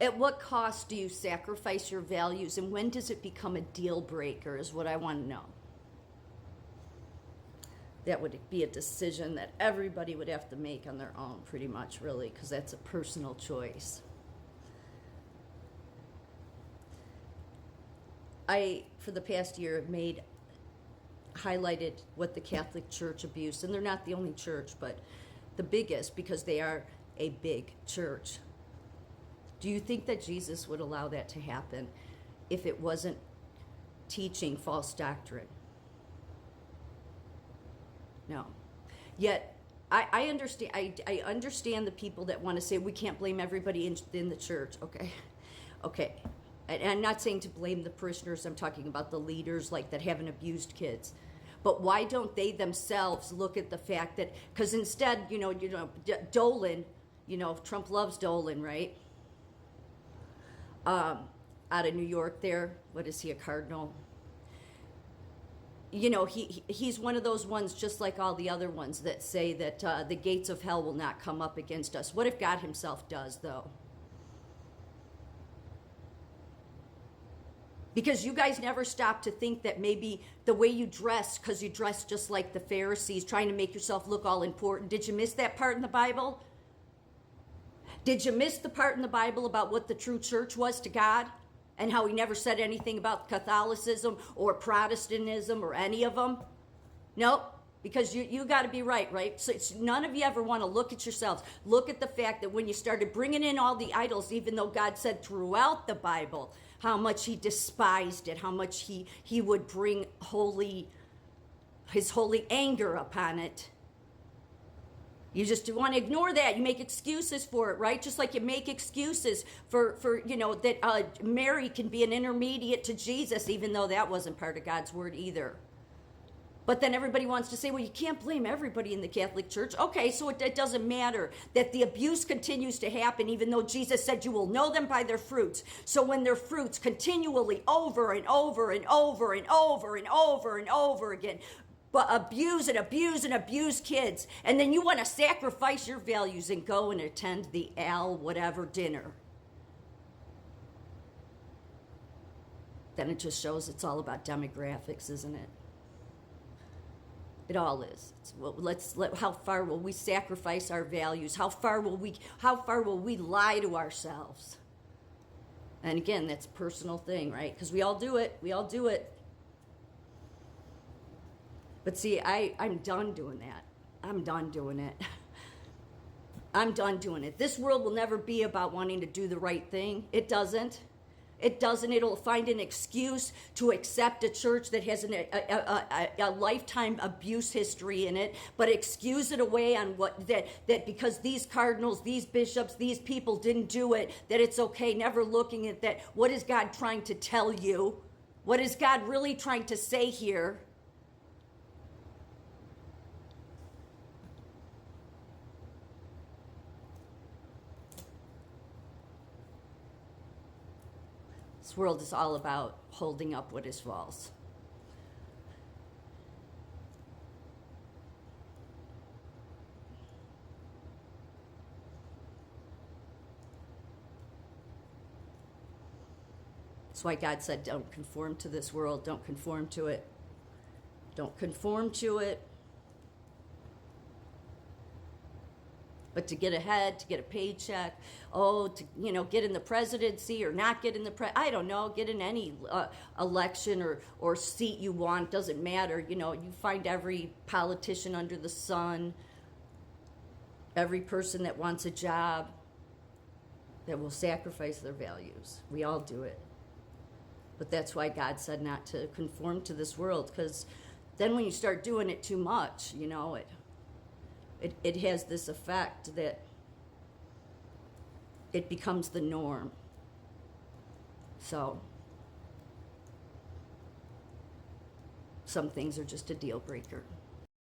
At what cost do you sacrifice your values, and when does it become a deal breaker is what I want to know. That would be a decision that everybody would have to make on their own, pretty much, really, because that's a personal choice. I, for the past year, have highlighted what the Catholic Church abuse, and they're not the only church, but the biggest, because they are a big church. Do you think that Jesus would allow that to happen if it wasn't teaching false doctrine? No. Yet, I understand. I understand the people that want to say we can't blame everybody in the church. Okay. And I'm not saying to blame the parishioners. I'm talking about the leaders like that haven't abused kids. But why don't they themselves look at the fact that, because instead, Dolan, Trump loves Dolan, right? Out of New York there. What is he, a cardinal? He's one of those ones, just like all the other ones, that say that the gates of hell will not come up against us. What if God himself does, though? Because you guys never stop to think that maybe the way you dress, because you dress just like the Pharisees, trying to make yourself look all important. Did you miss that part in the Bible? Did you miss the part in the Bible about what the true church was to God? And how he never said anything about Catholicism or Protestantism or any of them? Nope. Because you got to be right? So none of you ever want to look at yourselves. Look at the fact that when you started bringing in all the idols, even though God said throughout the Bible how much he despised it, how much he would bring his holy anger upon it. You just want to ignore that. You make excuses for it, right? Just like you make excuses for that Mary can be an intermediate to Jesus, even though that wasn't part of God's word either. But then everybody wants to say, well, you can't blame everybody in the Catholic Church. Okay, so it doesn't matter that the abuse continues to happen, even though Jesus said you will know them by their fruits. So when their fruits continually over and over and over and over and over and over again, but abuse and abuse and abuse kids, and then you want to sacrifice your values and go and attend the whatever dinner. Then it just shows it's all about demographics, isn't it? It all is. How far will we sacrifice our values? How far will we lie to ourselves? And again, that's a personal thing, right? Because we all do it. But see, I'm done doing that. I'm done doing it. I'm done doing it. This world will never be about wanting to do the right thing. It doesn't. It'll find an excuse to accept a church that has a lifetime abuse history in it, but excuse it away on that because these cardinals, these bishops, these people didn't do it, that it's okay, never looking at that. What is God trying to tell you? What is God really trying to say here? This world is all about holding up what is false. That's why God said, don't conform to this world. Don't conform to it. Don't conform to it. But to get ahead, to get a paycheck, to get in the presidency or not get in the I don't know, get in any election or seat you want, doesn't matter. You find every politician under the sun, every person that wants a job that will sacrifice their values. We all do it. But that's why God said not to conform to this world, because then when you start doing it too much, it has this effect that it becomes the norm. So some things are just a deal breaker.